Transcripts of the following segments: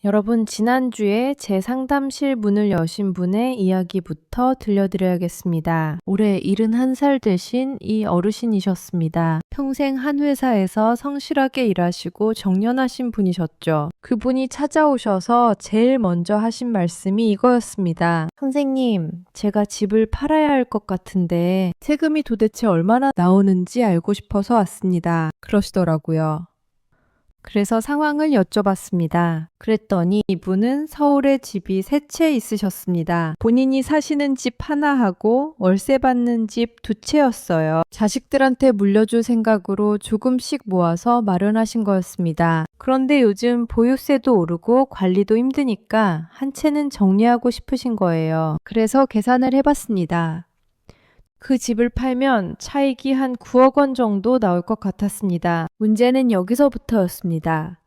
여러분, 지난주에 제 상담실 문을 여신 분의 이야기부터 들려드려야겠습니다. 올해 71살 되신 이 어르신이셨습니다. 평생 한 회사에서 성실하게 일하시고 정년하신 분이셨죠. 그분이 찾아오셔서 제일 먼저 하신 말씀이 이거였습니다. 선생님, 제가 집을 팔아야 할 것 같은데 세금이 도대체 얼마나 나오는지 알고 싶어서 왔습니다. 그러시더라고요. 그래서 상황을 여쭤봤습니다. 그랬더니 이분은 서울에 집이 세 채 있으셨습니다. 본인이 사시는 집 하나하고 월세 받는 집 두 채였어요. 자식들한테 물려줄 생각으로 조금씩 모아서 마련하신 거였습니다. 그런데 요즘 보유세도 오르고 관리도 힘드니까 한 채는 정리하고 싶으신 거예요. 그래서 계산을 해봤습니다. 그 집을 팔면 차익이 한 9억 원 정도 나올 것 같았습니다. 문제는 여기서부터였습니다.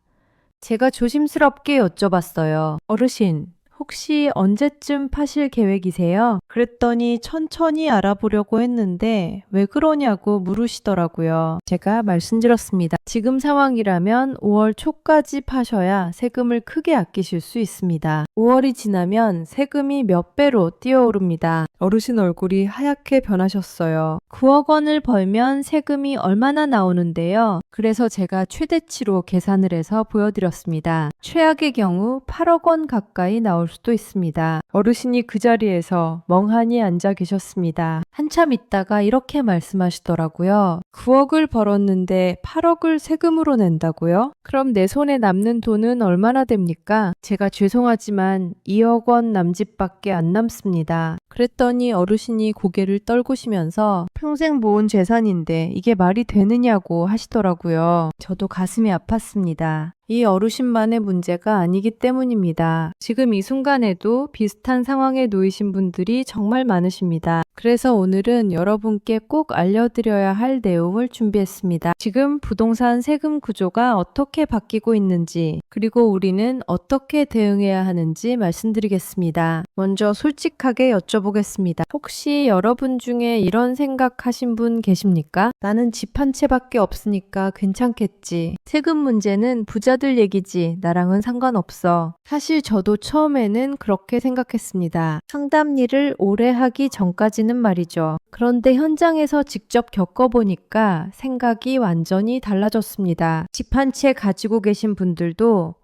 제가 조심스럽게 여쭤봤어요. 어르신, 혹시 언제쯤 파실 계획이세요? 그랬더니 천천히 알아보려고 했는데 왜 그러냐고 물으시더라고요. 제가 말씀드렸습니다. 지금 상황이라면 5월 초까지 파셔야 세금을 크게 아끼실 수 있습니다. 5월이 지나면 세금이 몇 배로 뛰어오릅니다. 어르신 얼굴이 하얗게 변하셨어요. 9억 원을 벌면 세금이 얼마나 나오는데요? 그래서 제가 최대치로 계산을 해서 보여드렸습니다. 최악의 경우 8억 원 가까이 나올 수도 있습니다. 어르신이 그 자리에서 멍하니 앉아 계셨습니다. 한참 있다가 이렇게 말씀하시더라고요. 9억을 벌었는데 8억을 세금으로 낸다고요? 그럼 내 손에 남는 돈은 얼마나 됩니까? 제가 죄송하지만 2억 원 남짓밖에 안 남습니다. 그랬더니 어르신이 고개를 떨구시면서 평생 모은 재산인데 이게 말이 되느냐고 하시더라고요. 저도 가슴이 아팠습니다. 이 어르신만의 문제가 아니기 때문입니다. 지금 이 순간에도 비슷한 상황에 놓이신 분들이 정말 많으십니다. 그래서 오늘은 여러분께 꼭 알려드려야 할 내용을 준비했습니다. 지금 부동산 세금 구조가 어떻게 바뀌고 있는지, 그리고 우리는 어떻게 대응해야 하는지 말씀드리겠습니다. 먼저 솔직하게 여쭤보겠습니다. 혹시 여러분 중에 이런 생각하신 분 계십니까? 나는 집 한 채밖에 없으니까 괜찮겠지. 세금 문제는 부자들 얘기지. 나랑은 상관없어. 사실 저도 처음에는 그렇게 생각했습니다. 상담 일을 오래 하기 전까지는 말이죠. 그런데 현장에서 직접 겪어보니까 생각이 완전히 달라졌습니다. 집 한 채 가지고 계신 분들도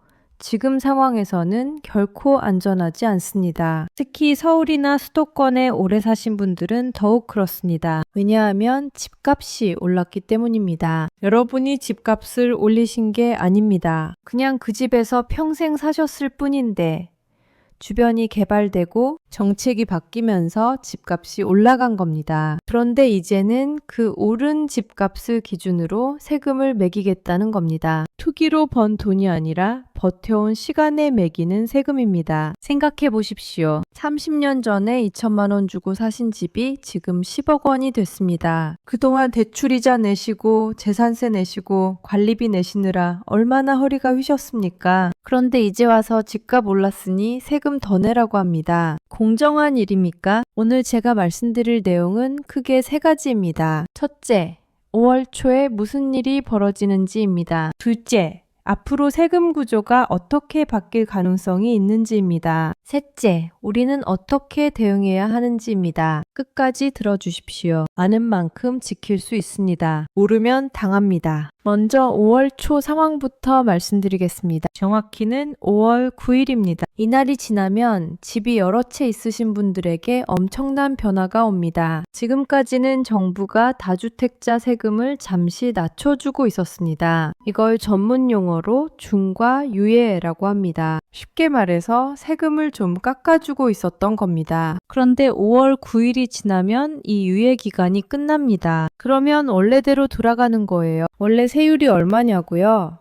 지금 상황에서는 결코 안전하지 않습니다. 특히 서울이나 수도권에 오래 사신 분들은 더욱 그렇습니다. 왜냐하면 집값이 올랐기 때문입니다. 여러분이 집값을 올리신 게 아닙니다. 그냥 그 집에서 평생 사셨을 뿐인데 주변이 개발되고 정책이 바뀌면서 집값이 올라간 겁니다. 그런데 이제는 그 오른 집값을 기준으로 세금을 매기겠다는 겁니다. 투기로 번 돈이 아니라 버텨온 시간에 매기는 세금입니다. 생각해 보십시오. 30년 전에 2천만 원 주고 사신 집이 지금 10억 원이 됐습니다. 그동안 대출이자 내시고 재산세 내시고 관리비 내시느라 얼마나 허리가 휘셨습니까? 그런데 이제 와서 집값 올랐으니 세금 더 내라고 합니다. 공정한 일입니까? 오늘 제가 말씀드릴 내용은 크게 세 가지입니다. 첫째, 5월 초에 무슨 일이 벌어지는지입니다. 둘째, 앞으로 세금 구조가 어떻게 바뀔 가능성이 있는지입니다. 셋째, 우리는 어떻게 대응해야 하는지입니다. 끝까지 들어주십시오. 아는 만큼 지킬 수 있습니다. 모르면 당합니다. 먼저 5월 초 상황부터 말씀드리겠습니다. 정확히는 5월 9일입니다. 이날이 지나면 집이 여러 채 있으신 분들에게 엄청난 변화가 옵니다. 지금까지는 정부가 다주택자 세금을 잠시 낮춰주고 있었습니다. 이걸 전문 용어로 중과 유예라고 합니다. 쉽게 말해서 세금을 좀 깎아주고 있었던 겁니다. 그런데 5월 9일이 지나면 이 유예 기간이 끝납니다. 그러면 원래대로 돌아가는 거예요. 원래 세율이 얼마냐고요?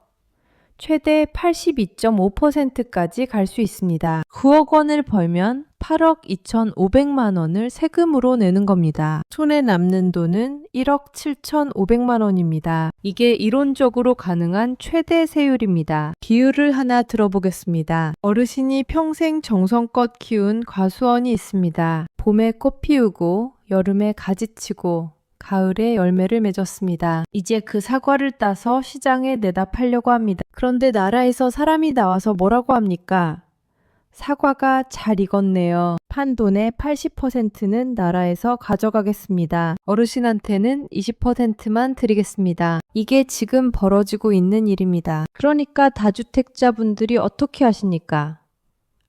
최대 82.5%까지 갈 수 있습니다. 9억 원을 벌면 8억 2,500만 원을 세금으로 내는 겁니다. 손에 남는 돈은 1억 7,500만 원입니다. 이게 이론적으로 가능한 최대 세율입니다. 비율을 하나 들어보겠습니다. 어르신이 평생 정성껏 키운 과수원이 있습니다. 봄에 꽃 피우고 여름에 가지 치고 가을에 열매를 맺었습니다. 이제 그 사과를 따서 시장에 내다 팔려고 합니다. 그런데 나라에서 사람이 나와서 뭐라고 합니까? 사과가 잘 익었네요. 판 돈의 80%는 나라에서 가져가겠습니다. 어르신한테는 20%만 드리겠습니다. 이게 지금 벌어지고 있는 일입니다. 그러니까 다주택자분들이 어떻게 하십니까?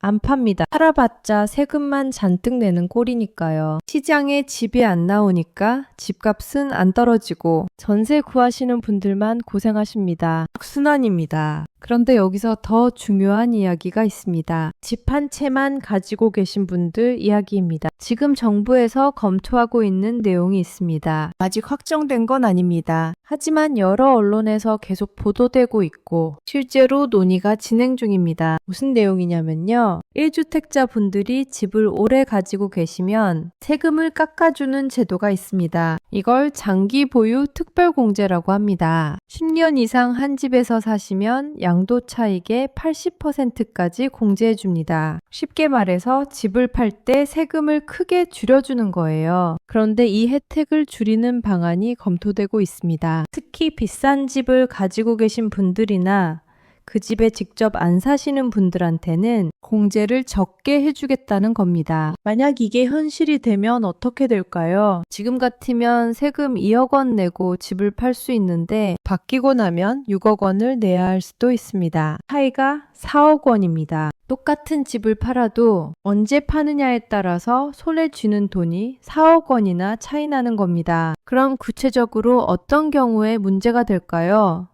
안 팝니다. 팔아봤자 세금만 잔뜩 내는 꼴이니까요. 시장에 집이 안 나오니까 집값은 안 떨어지고 전세 구하시는 분들만 고생하십니다. 악순환입니다. 그런데 여기서 더 중요한 이야기가 있습니다. 집 한 채만 가지고 계신 분들 이야기입니다. 지금 정부에서 검토하고 있는 내용이 있습니다. 아직 확정된 건 아닙니다. 하지만 여러 언론에서 계속 보도되고 있고 실제로 논의가 진행 중입니다. 무슨 내용이냐면요. 1주택자 분들이 집을 오래 가지고 계시면 세금을 깎아주는 제도가 있습니다. 이걸 장기 보유 특별공제라고 합니다. 10년 이상 한 집에서 사시면 양도 차익의 80%까지 공제해 줍니다. 쉽게 말해서 집을 팔 때 세금을 크게 줄여주는 거예요. 그런데 이 혜택을 줄이는 방안이 검토되고 있습니다. 특히 비싼 집을 가지고 계신 분들이나 그 집에 직접 안 사시는 분들한테는 공제를 적게 해주겠다는 겁니다. 만약 이게 현실이 되면 어떻게 될까요? 지금 같으면 세금 2억 원 내고 집을 팔 수 있는데 바뀌고 나면 6억 원을 내야 할 수도 있습니다. 차이가 4억 원입니다. 똑같은 집을 팔아도 언제 파느냐에 따라서 손에 쥐는 돈이 4억 원이나 차이 나는 겁니다. 그럼 구체적으로 어떤 경우에 문제가 될까요?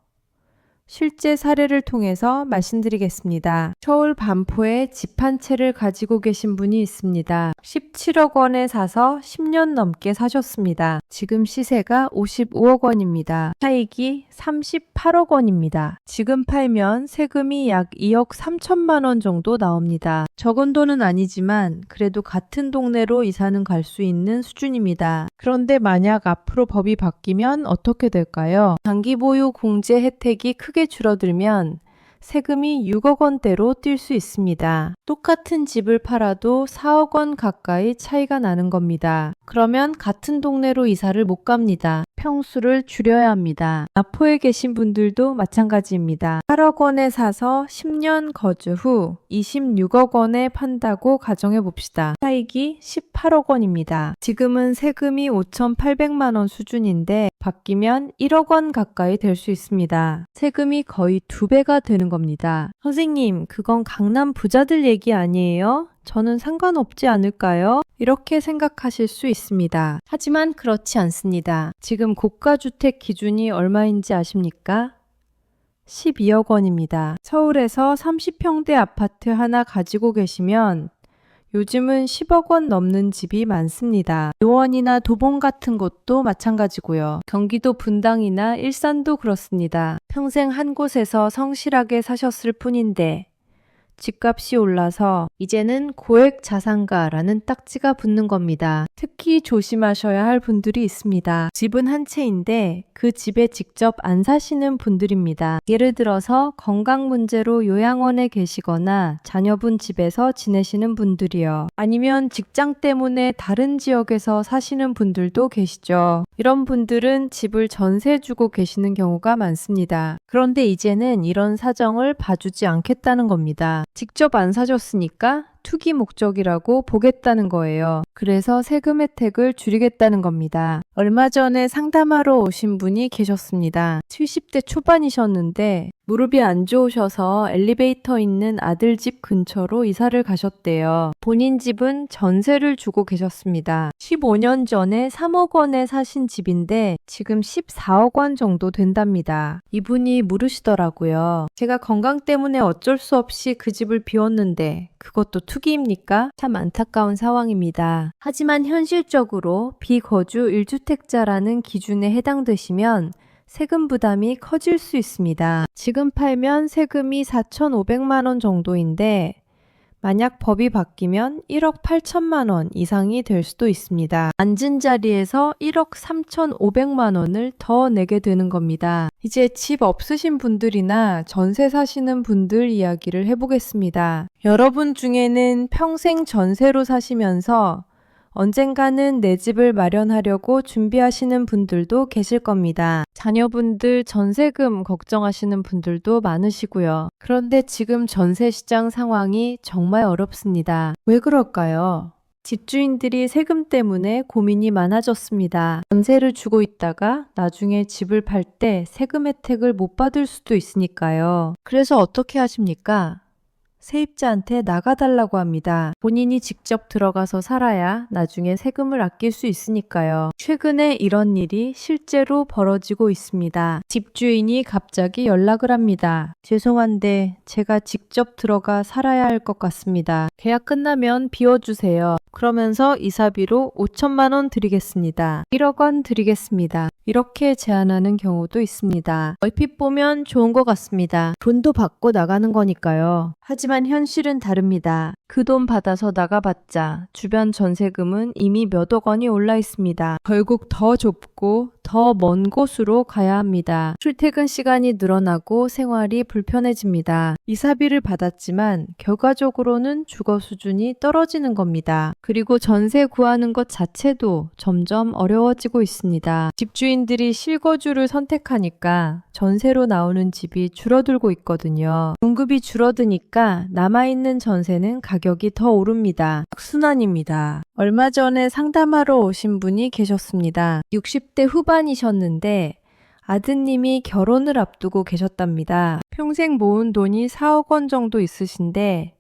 실제 사례를 통해서 말씀드리겠습니다. 서울 반포에 집 한 채를 가지고 계신 분이 있습니다. 17억 원에 사서 10년 넘게 사셨습니다. 지금 시세가 55억 원입니다. 차익이 38억 원입니다. 지금 팔면 세금이 약 2억 3천만 원 정도 나옵니다. 적은 돈은 아니지만 그래도 같은 동네로 이사는 갈 수 있는 수준입니다. 그런데 만약 앞으로 법이 바뀌면 어떻게 될까요? 장기 보유 공제 혜택이 크게 줄어들면 세금이 6억 원대로 뛸 수 있습니다. 똑같은 집을 팔아도 4억 원 가까이 차이가 나는 겁니다. 그러면 같은 동네로 이사를 못 갑니다. 평수를 줄여야 합니다. 마포에 계신 분들도 마찬가지입니다. 8억 원에 사서 10년 거주 후 26억 원에 판다고 가정해 봅시다. 차익이 18억 원입니다. 지금은 세금이 5,800만 원 수준인데 바뀌면 1억 원 가까이 될 수 있습니다. 세금이 거의 2배가 되는 겁니다. 선생님, 그건 강남 부자들 얘기 아니에요? 저는 상관없지 않을까요? 이렇게 생각하실 수 있습니다. 하지만 그렇지 않습니다. 지금 고가주택 기준이 얼마인지 아십니까? 12억 원입니다. 서울에서 30평대 아파트 하나 가지고 계시면 요즘은 10억 원 넘는 집이 많습니다. 노원이나 도봉 같은 곳도 마찬가지고요. 경기도 분당이나 일산도 그렇습니다. 평생 한 곳에서 성실하게 사셨을 뿐인데 집값이 올라서 이제는 고액 자산가라는 딱지가 붙는 겁니다. 특히 조심하셔야 할 분들이 있습니다. 집은 한 채인데 그 집에 직접 안 사시는 분들입니다. 예를 들어서 건강 문제로 요양원에 계시거나 자녀분 집에서 지내시는 분들이요. 아니면 직장 때문에 다른 지역에서 사시는 분들도 계시죠. 이런 분들은 집을 전세 주고 계시는 경우가 많습니다. 그런데 이제는 이런 사정을 봐주지 않겠다는 겁니다. 직접 안 사줬으니까 투기 목적이라고 보겠다는 거예요. 그래서 세금 혜택을 줄이겠다는 겁니다. 얼마 전에 상담하러 오신 분이 계셨습니다. 70대 초반이셨는데 무릎이 안 좋으셔서 엘리베이터 있는 아들 집 근처로 이사를 가셨대요. 본인 집은 전세를 주고 계셨습니다. 15년 전에 3억 원에 사신 집인데 지금 14억 원 정도 된답니다. 이분이 물으시더라고요. 제가 건강 때문에 어쩔 수 없이 그 집을 비웠는데 그것도 투기입니까? 참 안타까운 상황입니다. 하지만 현실적으로 비거주 1주택자라는 기준에 해당되시면 세금 부담이 커질 수 있습니다. 지금 팔면 세금이 4,500만 원 정도인데 만약 법이 바뀌면 1억 8천만 원 이상이 될 수도 있습니다. 앉은 자리에서 1억 3,500만 원을 더 내게 되는 겁니다. 이제 집 없으신 분들이나 전세 사시는 분들 이야기를 해보겠습니다. 여러분 중에는 평생 전세로 사시면서 언젠가는 내 집을 마련하려고 준비하시는 분들도 계실 겁니다. 자녀분들 전세금 걱정하시는 분들도 많으시고요. 그런데 지금 전세 시장 상황이 정말 어렵습니다. 왜 그럴까요? 집주인들이 세금 때문에 고민이 많아졌습니다. 전세를 주고 있다가 나중에 집을 팔 때 세금 혜택을 못 받을 수도 있으니까요. 그래서 어떻게 하십니까? 세입자한테 나가달라고 합니다. 본인이 직접 들어가서 살아야 나중에 세금을 아낄 수 있으니까요. 최근에 이런 일이 실제로 벌어지고 있습니다. 집주인이 갑자기 연락을 합니다. 죄송한데 제가 직접 들어가 살아야 할 것 같습니다. 계약 끝나면 비워주세요. 그러면서 이사비로 5천만 원 드리겠습니다. 1억 원 드리겠습니다. 이렇게 제안하는 경우도 있습니다. 얼핏 보면 좋은 것 같습니다. 돈도 받고 나가는 거니까요. 하지만 현실은 다릅니다. 그 돈 받아서 나가봤자 주변 전세금은 이미 몇억 원이 올라 있습니다. 결국 더 좁고 더 먼 곳으로 가야 합니다. 출퇴근 시간이 늘어나고 생활이 불편해집니다. 이사비를 받았지만 결과적으로는 주거 수준이 떨어지는 겁니다. 그리고 전세 구하는 것 자체도 점점 어려워지고 있습니다. 집주인들이 실거주를 선택하니까 전세로 나오는 집이 줄어들고 있거든요. 공급이 줄어드니까 남아있는 전세는 가격이 더 오릅니다. 악순환입니다. 얼마 전에 상담하러 오신 분이 계셨습니다. 60대 후반이셨는데 아드님이 결혼을 앞두고 계셨답니다. 평생 모은 돈이 4억 원 정도 있으신데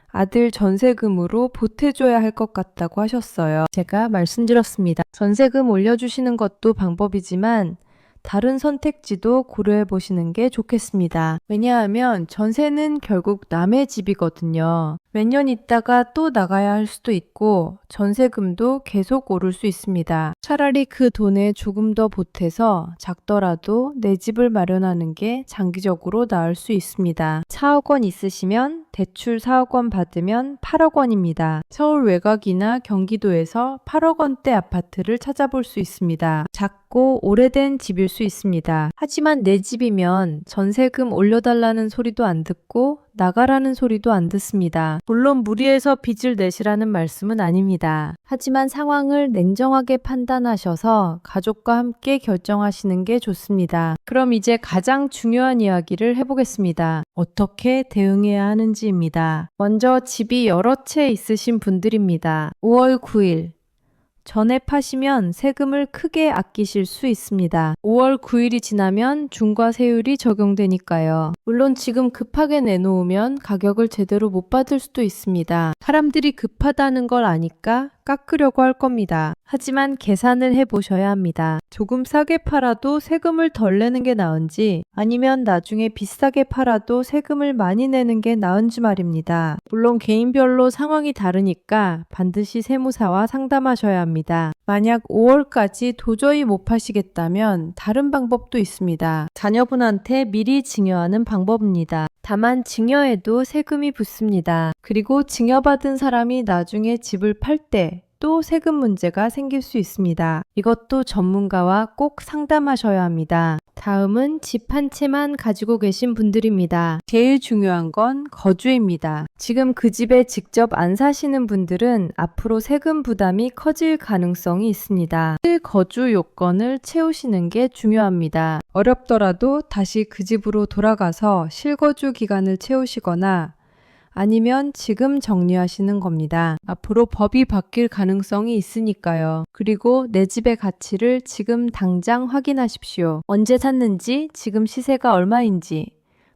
아들 전세금으로 보태줘야 할 것 같다고 하셨어요. 제가 말씀드렸습니다. 전세금 올려주시는 것도 방법이지만 다른 선택지도 고려해 보시는 게 좋겠습니다. 왜냐하면 전세는 결국 남의 집이거든요. 몇 년 있다가 또 나가야 할 수도 있고 전세금도 계속 오를 수 있습니다. 차라리 그 돈에 조금 더 보태서 작더라도 내 집을 마련하는 게 장기적으로 나을 수 있습니다. 4억 원 있으시면 대출 4억 원 받으면 8억 원입니다. 서울 외곽이나 경기도에서 8억 원대 아파트를 찾아볼 수 있습니다. 작고 오래된 집일 수 있습니다. 하지만 내 집이면 전세금 올려달라는 소리도 안 듣고 나가라는 소리도 안 듣습니다. 물론 무리해서 빚을 내시라는 말씀은 아닙니다. 하지만 상황을 냉정하게 판단하셔서 가족과 함께 결정하시는 게 좋습니다. 그럼 이제 가장 중요한 이야기를 해보겠습니다. 어떻게 대응해야 하는지입니다. 먼저 집이 여러 채 있으신 분들입니다. 5월 9일 전액하시면 세금을 크게 아끼실 수 있습니다. 5월 9일이 지나면 중과세율이 적용되니까요. 물론 지금 급하게 내놓으면 가격을 제대로 못 받을 수도 있습니다. 사람들이 급하다는 걸 아니까 깎으려고 할 겁니다. 하지만 계산을 해보셔야 합니다. 조금 싸게 팔아도 세금을 덜 내는 게 나은지 아니면 나중에 비싸게 팔아도 세금을 많이 내는 게 나은지 말입니다. 물론 개인별로 상황이 다르니까 반드시 세무사와 상담하셔야 합니다. 만약 5월까지 도저히 못 파시겠다면 다른 방법도 있습니다. 자녀분한테 미리 증여하는 방법입니다. 다만 증여에도 세금이 붙습니다. 그리고 증여받은 사람이 나중에 집을 팔 때 또 세금 문제가 생길 수 있습니다. 이것도 전문가와 꼭 상담하셔야 합니다. 다음은 집 한 채만 가지고 계신 분들입니다. 제일 중요한 건 거주입니다. 지금 그 집에 직접 안 사시는 분들은 앞으로 세금 부담이 커질 가능성이 있습니다. 실거주 요건을 채우시는 게 중요합니다. 어렵더라도 다시 그 집으로 돌아가서 실거주 기간을 채우시거나 아니면 지금 정리하시는 겁니다. 앞으로 법이 바뀔 가능성이 있으니까요. 그리고 내 집의 가치를 지금 당장 확인하십시오. 언제 샀는지, 지금 시세가 얼마인지,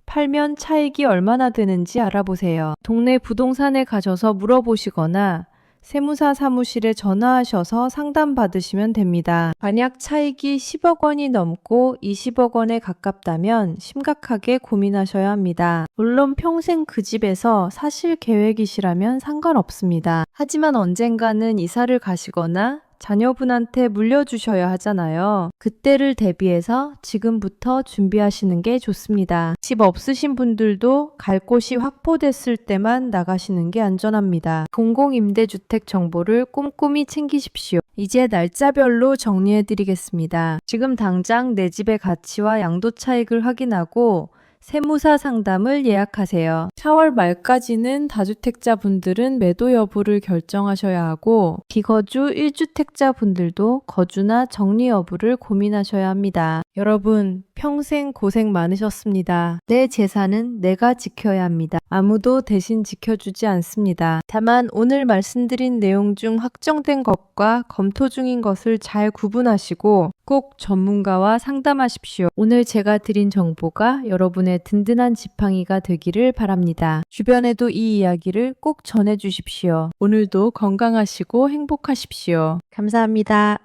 팔면 차익이 얼마나 되는지 알아보세요. 동네 부동산에 가셔서 물어보시거나 세무사 사무실에 전화하셔서 상담받으시면 됩니다. 만약 차익이 10억 원이 넘고 20억 원에 가깝다면 심각하게 고민하셔야 합니다. 물론 평생 그 집에서 사실 계획이시라면 상관없습니다. 하지만 언젠가는 이사를 가시거나 자녀분한테 물려주셔야 하잖아요. 그때를 대비해서 지금부터 준비하시는 게 좋습니다. 집 없으신 분들도 갈 곳이 확보됐을 때만 나가시는 게 안전합니다. 공공임대주택 정보를 꼼꼼히 챙기십시오. 이제 날짜별로 정리해드리겠습니다. 지금 당장 내 집의 가치와 양도 차익을 확인하고 세무사 상담을 예약하세요. 4월 말까지는 다주택자분들은 매도 여부를 결정하셔야 하고 비거주 1주택자분들도 거주나 정리 여부를 고민하셔야 합니다. 여러분, 평생 고생 많으셨습니다. 내 재산은 내가 지켜야 합니다. 아무도 대신 지켜주지 않습니다. 다만 오늘 말씀드린 내용 중 확정된 것과 검토 중인 것을 잘 구분하시고 꼭 전문가와 상담하십시오. 오늘 제가 드린 정보가 여러분의 든든한 지팡이가 되기를 바랍니다. 주변에도 이 이야기를 꼭 전해주십시오. 오늘도 건강하시고 행복하십시오. 감사합니다.